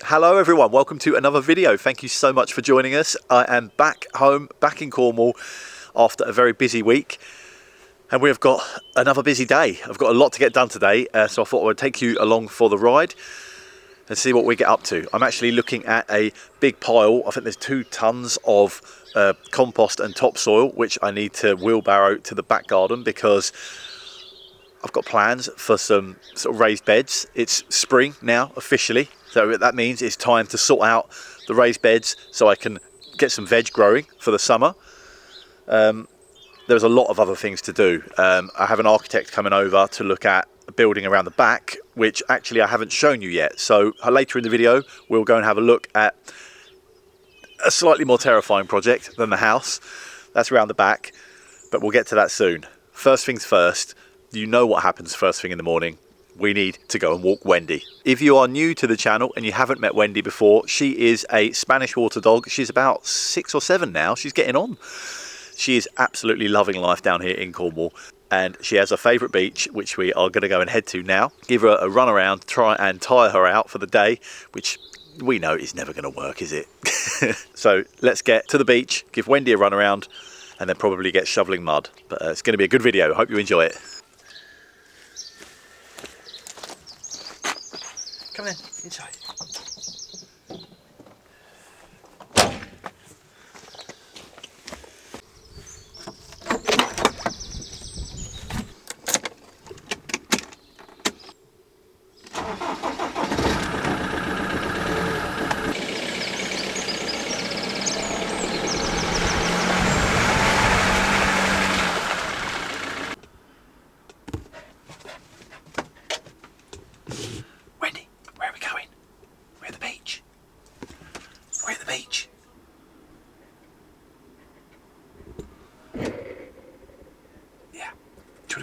Hello everyone, welcome to another video. Thank you so much for joining us. I am back home, back in Cornwall after a very busy week, and we've got another busy day. I've got a lot to get done today, so I thought I would take you along for the ride and see what we get up to. I'm actually looking at a big pile. I think there's 2 tons of compost and topsoil, which I need to wheelbarrow to the back garden because I've got plans for some sort of raised beds. It's spring now officially, so that means it's time to sort out the raised beds so I can get some veg growing for the summer. There's a lot of other things to do. I have an architect coming over to look at a building around the back, which actually I haven't shown you yet. So later in the video, we'll go and have a look at a slightly more terrifying project than the house. That's around the back, but we'll get to that soon. First things first, you know what happens first thing in the morning. We need to go and walk Wendy. If you are new to the channel and you haven't met Wendy before, she is a Spanish water dog. She's about 6 or 7 now. She's getting on. She is absolutely loving life down here in Cornwall, and she has a favourite beach, which we are going to go and head to now. Give her a run around, try and tire her out for the day, which we know is never going to work, is it? So let's get to the beach, give Wendy a run around, and then probably get shoveling mud. But it's going to be a good video. I hope you enjoy it. Come in, inside.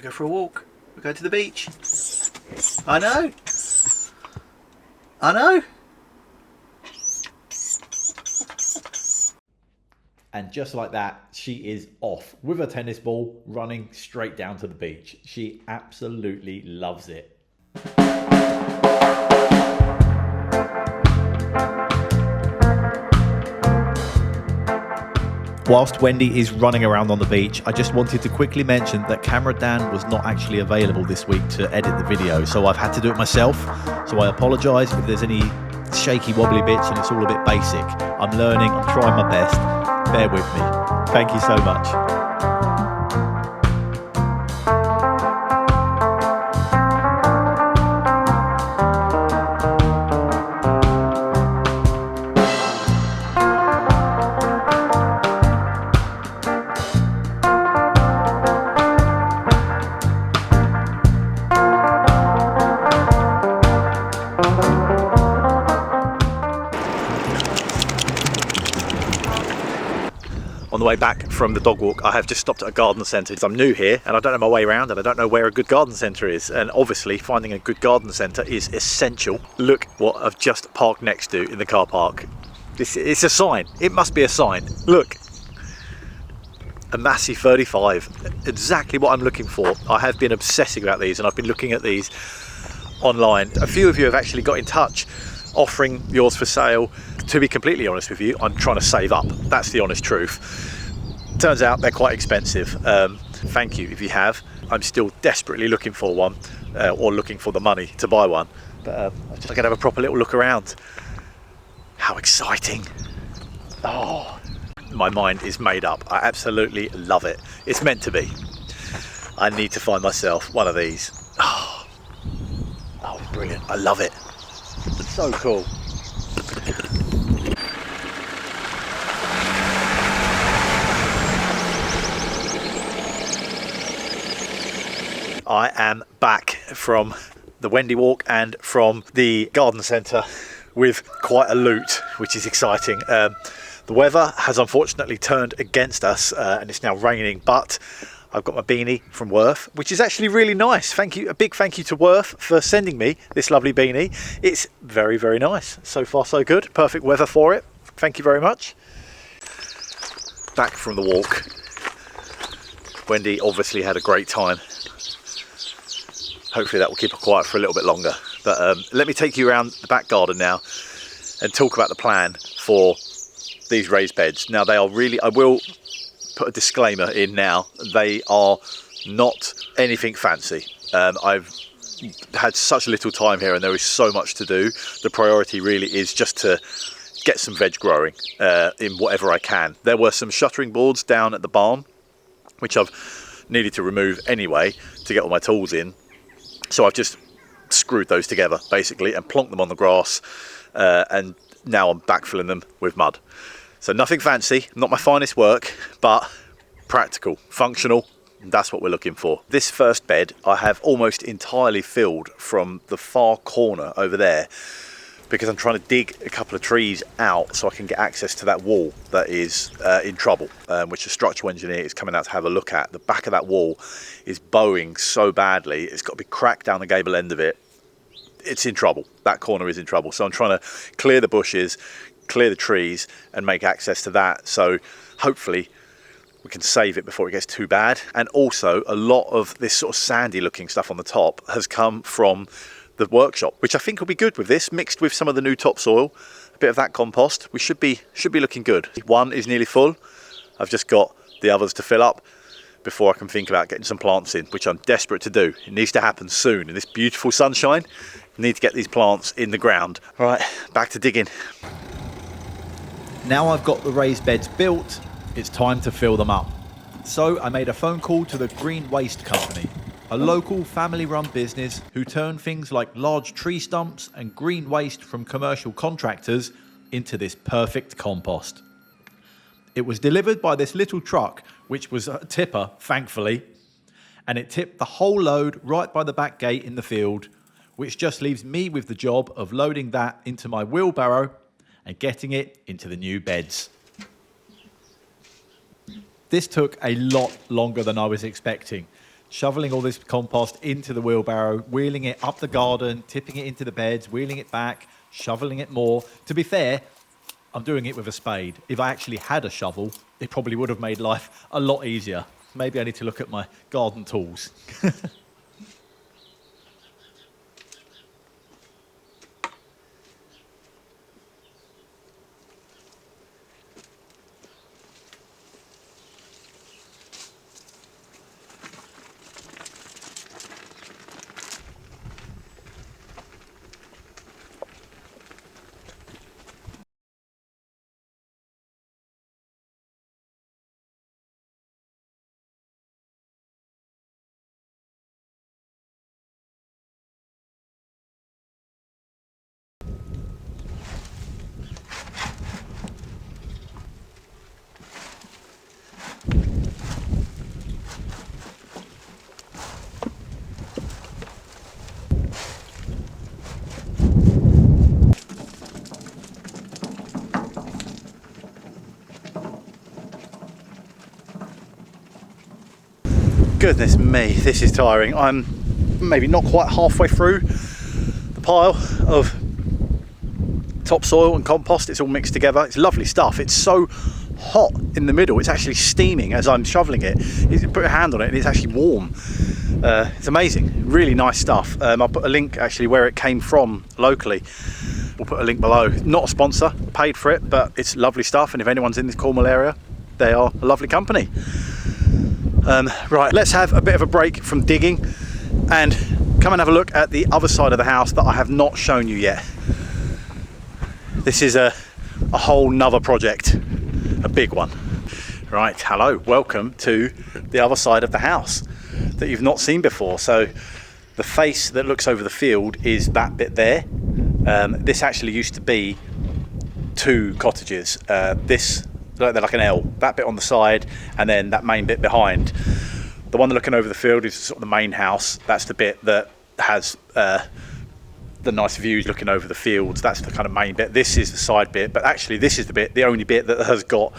Go for a walk. We'll go to the beach. I know. And just like that, she is off with a tennis ball, running straight down to the beach. She absolutely loves it. Whilst Wendy is running around on the beach, I just wanted to quickly mention that Camera Dan was not actually available this week to edit the video, so I've had to do it myself. So I apologise if there's any shaky wobbly bits and it's all a bit basic. I'm learning, I'm trying my best. Bear with me. Thank you so much. On the way back from the dog walk, I have just stopped at a garden centre. I'm new here and I don't know my way around and I don't know where a good garden centre is. And obviously finding a good garden centre is essential. Look what I've just parked next to in the car park. It's a sign. It must be a sign. Look. A Massey 35. Exactly what I'm looking for. I have been obsessing about these and I've been looking at these online. A few of you have actually got in touch offering yours for sale. To be completely honest with you, I'm trying to save up. That's the honest truth. Turns out they're quite expensive. Thank you if you have. I'm still desperately looking for one, or looking for the money to buy one. But I'm just going to have a proper little look around. How exciting. Oh, my mind is made up. I absolutely love it. It's meant to be. I need to find myself one of these. Oh, brilliant. I love it. It's so cool. I am back from the Wendy walk and from the garden centre with quite a loot, which is exciting. The weather has unfortunately turned against us and it's now raining, but I've got my beanie from Worth, which is actually really nice. Thank you, a big thank you to Worth for sending me this lovely beanie. It's very, very nice. So far so good, perfect weather for it. Thank you very much. Back from the walk. Wendy obviously had a great time. Hopefully that will keep her quiet for a little bit longer. But let me take you around the back garden now and talk about the plan for these raised beds. Now, they are really, I will put a disclaimer in now, they are not anything fancy. I've had such little time here and there is so much to do. The priority really is just to get some veg growing in whatever I can. There were some shuttering boards down at the barn, which I've needed to remove anyway to get all my tools in. So I've just screwed those together basically and plonked them on the grass, and now I'm backfilling them with mud. So nothing fancy, not my finest work, but practical, functional. That's what we're looking for. This first bed I have almost entirely filled from the far corner over there, because I'm trying to dig a couple of trees out so I can get access to that wall that is in trouble, which a structural engineer is coming out to have a look at. The back of that wall is bowing so badly, it's got a big crack down the gable end of it. It's in trouble. That corner is in trouble. So I'm trying to clear the bushes, clear the trees and make access to that. So hopefully we can save it before it gets too bad. And also a lot of this sort of sandy looking stuff on the top has come from the workshop, which I think will be good with this, mixed with some of the new topsoil, a bit of that compost. We should be looking good. One is nearly full. I've just got the others to fill up before I can think about getting some plants in, which I'm desperate to do. It needs to happen soon in this beautiful sunshine. I need to get these plants in the ground. All right, back to digging. Now I've got the raised beds built, it's time to fill them up. So I made a phone call to the Green Waste Company, a local family-run business who turn things like large tree stumps and green waste from commercial contractors into this perfect compost. It was delivered by this little truck, which was a tipper, thankfully, and it tipped the whole load right by the back gate in the field, which just leaves me with the job of loading that into my wheelbarrow and getting it into the new beds. This took a lot longer than I was expecting. Shoveling all this compost into the wheelbarrow, wheeling it up the garden, tipping it into the beds, wheeling it back, shoveling it more. To be fair, I'm doing it with a spade. If I actually had a shovel, it probably would have made life a lot easier. Maybe I need to look at my garden tools. Goodness me, this is tiring. I'm maybe not quite halfway through the pile of topsoil and compost. It's all mixed together. It's lovely stuff. It's so hot in the middle. It's actually steaming as I'm shoveling it. You put a hand on it and it's actually warm. It's amazing. Really nice stuff. I'll put a link actually where it came from locally. We'll put a link below. Not a sponsor, paid for it, but it's lovely stuff. And if anyone's in this Cornwall area, they are a lovely company. Right, let's have a bit of a break from digging and come and have a look at the other side of the house that I have not shown you yet. This is a whole nother project, a big one. Right, hello, welcome to the other side of the house that you've not seen before. So the face that looks over the field is that bit there. This actually used to be two cottages. They're like an L, that bit on the side and then that main bit behind. The one looking over the field is sort of the main house. That's the bit that has the nice views looking over the fields. That's the kind of main bit. This is the side bit, but actually this is the only bit that has got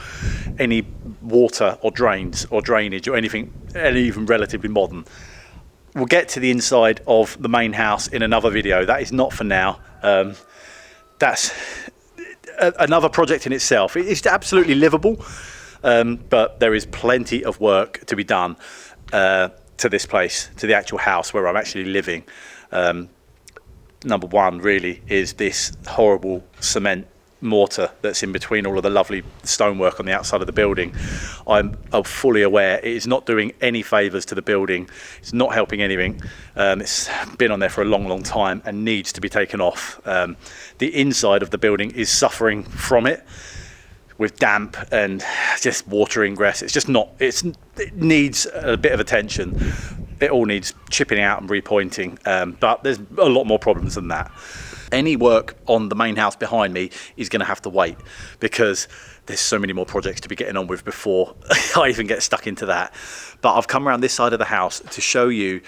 any water or drains or drainage or anything even relatively modern. We'll get to the inside of the main house in another video. That is not for now. That's another project in itself. It's absolutely livable, but there is plenty of work to be done to this place, to the actual house where I'm actually living. number one really is this horrible cement mortar that's in between all of the lovely stonework on the outside of the building. I'm fully aware it is not doing any favours to the building. It's not helping anything. It's been on there for a long time and needs to be taken off. The inside of the building is suffering from it, with damp and just water ingress. It's just not, it needs a bit of attention. It all needs chipping out and repointing, but there's a lot more problems than that. Any work on the main house behind me is going to have to wait, because there's so many more projects to be getting on with before I even get stuck into that. But I've come around this side of the house to show you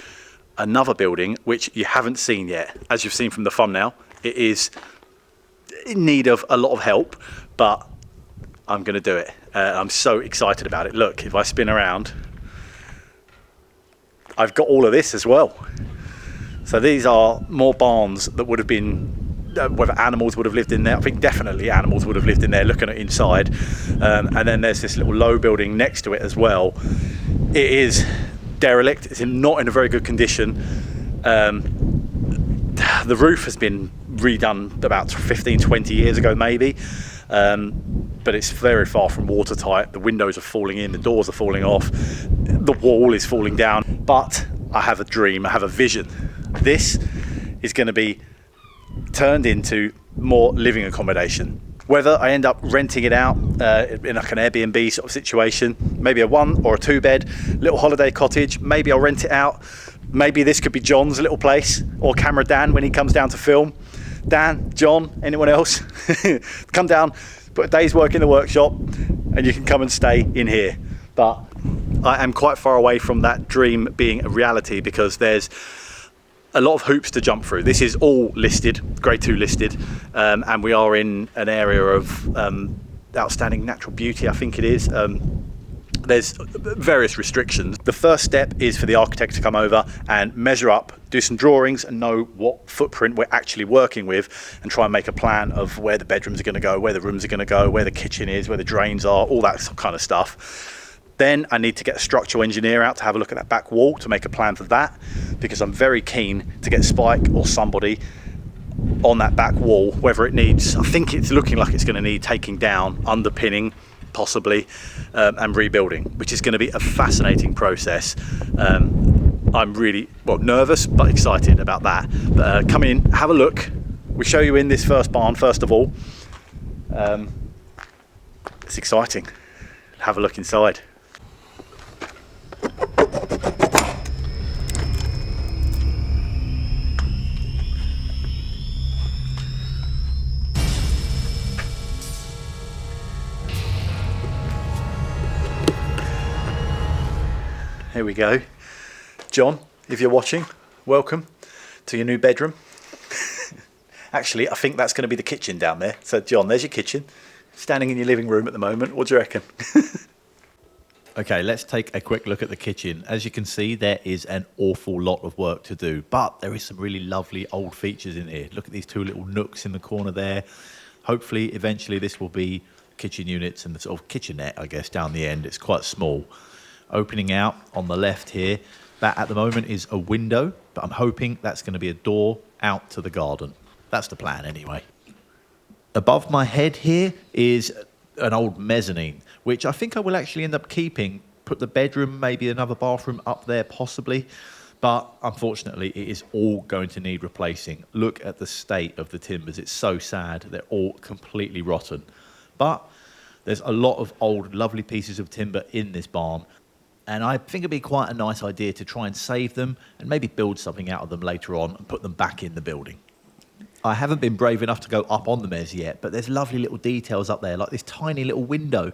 another building which you haven't seen yet. As you've seen from the thumbnail, it is in need of a lot of help, but I'm going to do it. I'm so excited about it. Look, if I spin around, I've got all of this as well. So these are more barns that would have been, whether animals would have lived in there. I think definitely animals would have lived in there, looking at inside. And then there's this little low building next to it as well. It is derelict. It's not in a very good condition. The roof has been redone about 15, 20 years ago maybe. But it's very far from watertight. The windows are falling in, the doors are falling off, the wall is falling down. But I have a dream, I have a vision. This is going to be turned into more living accommodation. Whether I end up renting it out in like an Airbnb sort of situation, maybe a 1 or a 2 bed little holiday cottage, maybe I'll rent it out. Maybe this could be John's little place, or Camera Dan when he comes down to film. Dan, John, anyone else? Come down, put a day's work in the workshop, and you can come and stay in here. But I am quite far away from that dream being a reality, because there's a lot of hoops to jump through. This is all listed, grade 2 listed, and we are in an area of outstanding natural beauty, I think it is. There's various restrictions. The first step is for the architect to come over and measure up, do some drawings, and know what footprint we're actually working with, and try and make a plan of where the bedrooms are going to go, where the rooms are going to go, where the kitchen is, where the drains are, all that kind of stuff. Then I need to get a structural engineer out to have a look at that back wall to make a plan for that, because I'm very keen to get Spike or somebody on that back wall, whether it needs, I think it's looking like it's going to need taking down, underpinning possibly, and rebuilding, which is going to be a fascinating process. I'm really nervous but excited about that. But come in, have a look. We'll show you in this first barn first of all. It's exciting. Have a look inside. Here we go. John, if you're watching, welcome to your new bedroom. Actually, I think that's going to be the kitchen down there. So John, there's your kitchen. Standing in your living room at the moment. What do you reckon? Okay, let's take a quick look at the kitchen. As you can see, there is an awful lot of work to do, but there is some really lovely old features in here. Look at these 2 little nooks in the corner there. Hopefully, eventually this will be kitchen units and the sort of kitchenette, I guess, down the end. It's quite small. Opening out on the left here, that at the moment is a window, but I'm hoping that's going to be a door out to the garden. That's the plan anyway. Above my head here is an old mezzanine, which I think I will actually end up keeping. Put the bedroom, maybe another bathroom up there possibly, but unfortunately it is all going to need replacing. Look at the state of the timbers. It's so sad. They're all completely rotten. But there's a lot of old lovely pieces of timber in this barn, and I think it'd be quite a nice idea to try and save them and maybe build something out of them later on and put them back in the building. I haven't been brave enough to go up on the mez yet, but there's lovely little details up there, like this tiny little window.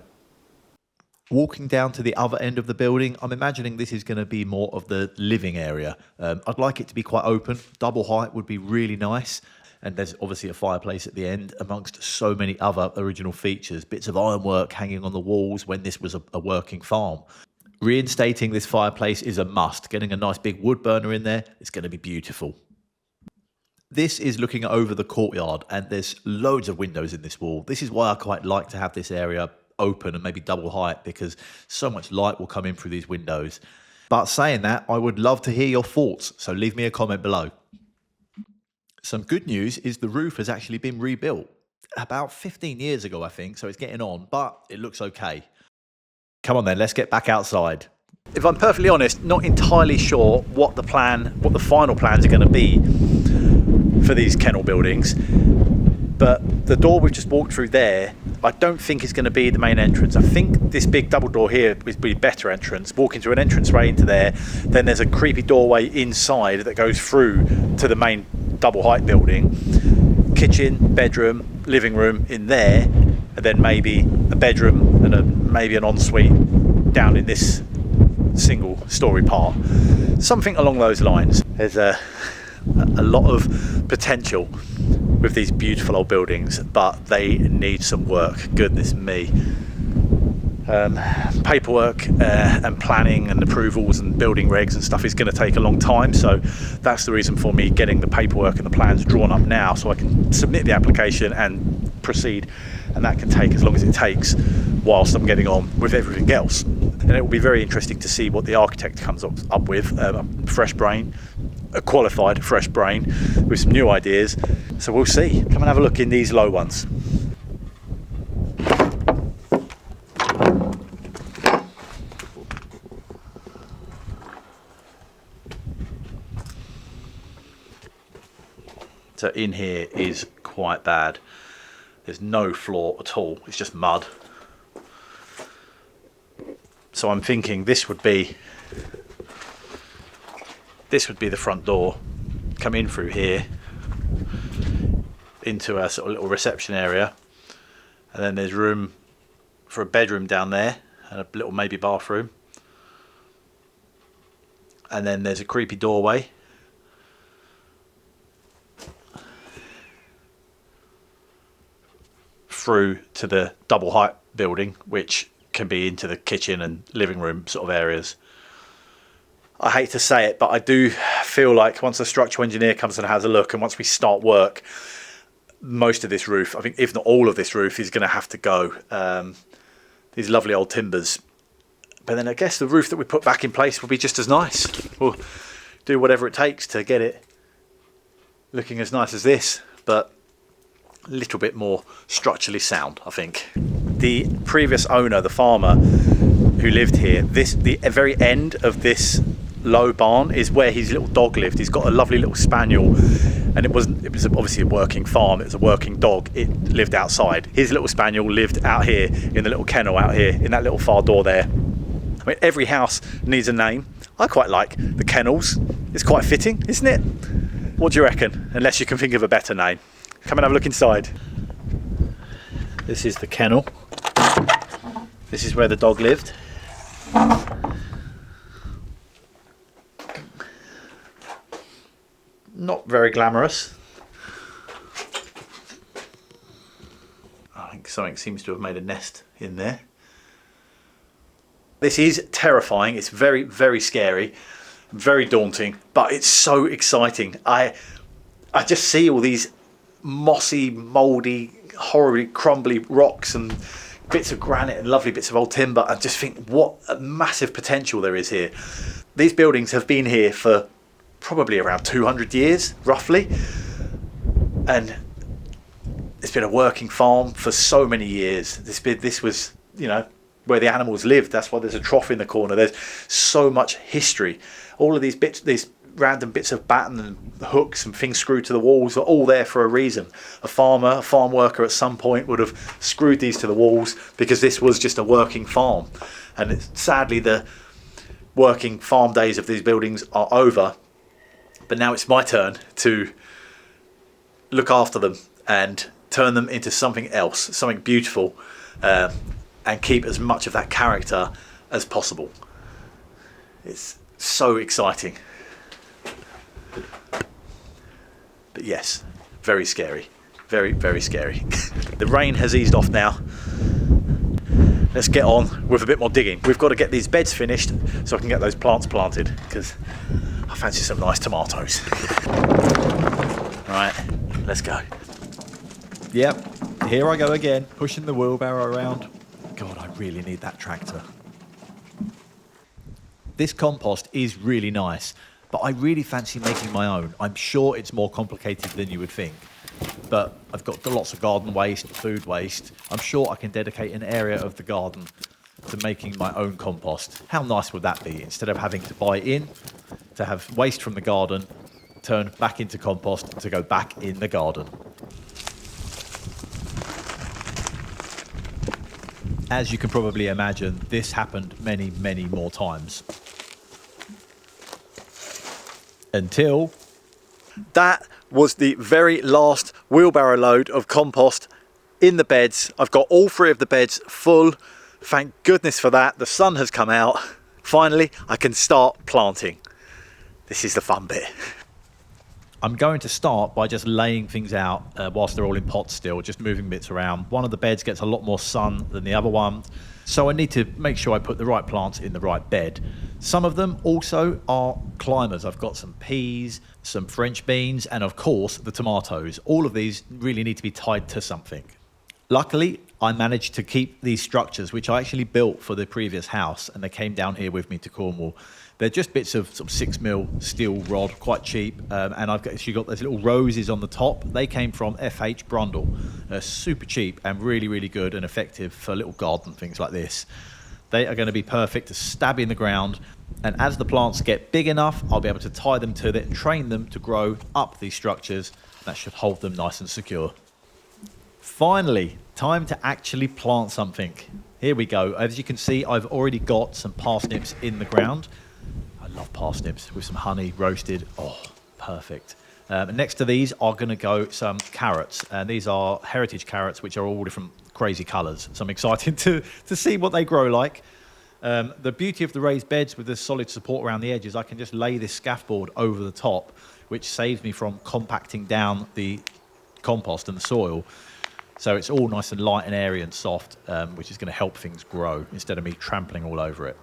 Walking down to the other end of the building, I'm imagining this is going to be more of the living area. I'd like it to be quite open. Double height would be really nice. And there's obviously a fireplace at the end, amongst so many other original features. Bits of ironwork hanging on the walls when this was a working farm. Reinstating this fireplace is a must. Getting a nice big wood burner in there, it's going to be beautiful. This is looking over the courtyard, and there's loads of windows in this wall. This is why I quite like to have this area open and maybe double height, because so much light will come in through these windows. But saying that, I would love to hear your thoughts, so leave me a comment below. Some good news is the roof has actually been rebuilt about 15 years ago, I think, so it's getting on, but it looks okay. Come on then, let's get back outside. If I'm perfectly honest, not entirely sure what the final plans are going to be for these kennel buildings, but the door we've just walked through there, I don't think is going to be the main entrance. I think this big double door here would be a better entrance, walking through an entrance way into there. Then there's a creepy doorway inside that goes through to the main double height building. Kitchen, bedroom, living room in there, and then maybe a bedroom and maybe an ensuite down in this single story part. Something along those lines. There's a lot of potential with these beautiful old buildings, but they need some work. Goodness me. Paperwork and planning and approvals and building regs and stuff is going to take a long time, so that's the reason for me getting the paperwork and the plans drawn up now, so I can submit the application and proceed, and that can take as long as it takes whilst I'm getting on with everything else. And it will be very interesting to see what the architect comes up with. A fresh brain, a qualified fresh brain with some new ideas, so we'll see. Come and have a look in these low ones. So in here is quite bad. There's no floor at all. It's just mud. So I'm thinking this would be the front door. Come in through here into a sort of little reception area, and then there's room for a bedroom down there and a little maybe bathroom, and then there's a creepy doorway. Through to the double height building, which can be into the kitchen and living room sort of areas. I hate to say it, but I do feel like once the structural engineer comes and has a look, and once we start work, most of this roof, I think if not all of this roof, is going to have to go. These lovely old timbers. But then I guess the roof that we put back in place will be just as nice. We'll do whatever it takes to get it looking as nice as this, but a little bit more structurally sound, I think. The previous owner, the farmer who lived here, the very end of this low barn is where his little dog lived. He's got a lovely little spaniel, and it was obviously a working farm. It was a working dog. It lived outside. His little spaniel lived out here in the little kennel out here in that little far door there. I mean, every house needs a name. I quite like the kennels. It's quite fitting, isn't it? What do you reckon? Unless you can think of a better name. Come and have a look inside. This is the kennel. This is where the dog lived. Not very glamorous. I think something seems to have made a nest in there. This is terrifying. It's very, very scary, very daunting, but it's so exciting. I just see all these mossy, mouldy, horribly crumbly rocks and bits of granite and lovely bits of old timber. I just think what a massive potential there is here. These buildings have been here for probably around 200 years, roughly. And it's been a working farm for so many years. This was, you know, where the animals lived. That's why there's a trough in the corner. There's so much history. All of these bits, these random bits of batten and hooks and things screwed to the walls are all there for a reason. A farm worker at some point would have screwed these to the walls because this was just a working farm. And sadly, the working farm days of these buildings are over. But now it's my turn to look after them and turn them into something else, something beautiful, and keep as much of that character as possible. It's so exciting. But yes, very scary. Very, very scary. The rain has eased off now. Let's get on with a bit more digging. We've got to get these beds finished so I can get those plants planted, because I fancy some nice tomatoes. Right, let's go. Yep, here I go again, pushing the wheelbarrow around. God, I really need that tractor. This compost is really nice. but I really fancy making my own. I'm sure it's more complicated than you would think, but I've got lots of garden waste, food waste. I'm sure I can dedicate an area of the garden to making my own compost. How nice would that be? Instead of having to buy in, to have waste from the garden turn back into compost to go back in the garden. As you can probably imagine, this happened many, many more times. Until... That was the very last wheelbarrow load of compost in the beds. I've got all 3 of the beds full. Thank goodness for that. The sun has come out. Finally, I can start planting. This is the fun bit. I'm going to start by just laying things out whilst they're all in pots still, just moving bits around. One of the beds gets a lot more sun than the other one, so I need to make sure I put the right plants in the right bed. Some of them also are climbers. I've got some peas, some French beans, and of course the tomatoes. All of these really need to be tied to something. Luckily, I managed to keep these structures, which I actually built for the previous house, and they came down here with me to Cornwall. They're just bits of sort of 6mm steel rod, quite cheap, and I've actually got those little roses on the top. They came from FH Brundle. They're super cheap and really, really good and effective for little garden things like this. They are going to be perfect to stab in the ground, and as the plants get big enough, I'll be able to tie them to it and train them to grow up these structures. That should hold them nice and secure. Finally, time to actually plant something. Here we go. As you can see, I've already got some parsnips in the ground. I love parsnips with some honey roasted. Oh, perfect. Next to these are going to go some carrots, and these are heritage carrots, which are all different crazy colours. So I'm excited to see what they grow like. The beauty of the raised beds with the solid support around the edges, I can just lay this scaffold over the top, which saves me from compacting down the compost and the soil. So it's all nice and light and airy and soft, which is going to help things grow instead of me trampling all over it.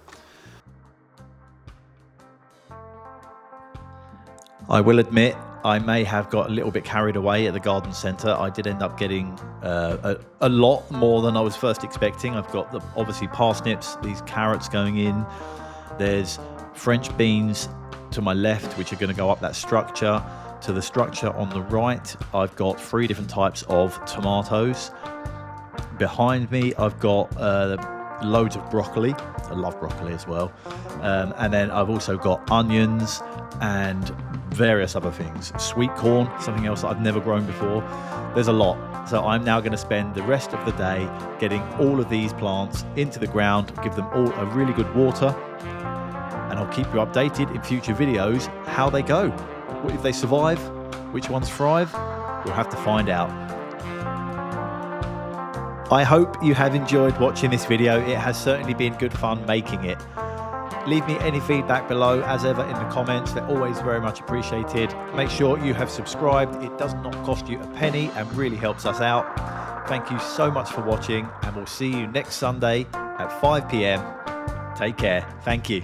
I will admit, I may have got a little bit carried away at the garden centre. I did end up getting a lot more than I was first expecting. I've got obviously parsnips, these carrots going in. There's French beans to my left, which are going to go up that structure. To the structure on the right, I've got 3 different types of tomatoes. Behind me, I've got loads of broccoli. I love broccoli as well. And then I've also got onions and various other things. Sweet corn, something else that I've never grown before. There's a lot. So I'm now going to spend the rest of the day getting all of these plants into the ground, give them all a really good water, and I'll keep you updated in future videos how they go. If they survive, which ones thrive, we'll have to find out. I hope you have enjoyed watching this video. It has certainly been good fun making it. Leave me any feedback below, as ever, in the comments. They're always very much appreciated. Make sure you have subscribed. It does not cost you a penny and really helps us out. Thank you so much for watching, and we'll see you next Sunday at 5 p.m. Take care. Thank you.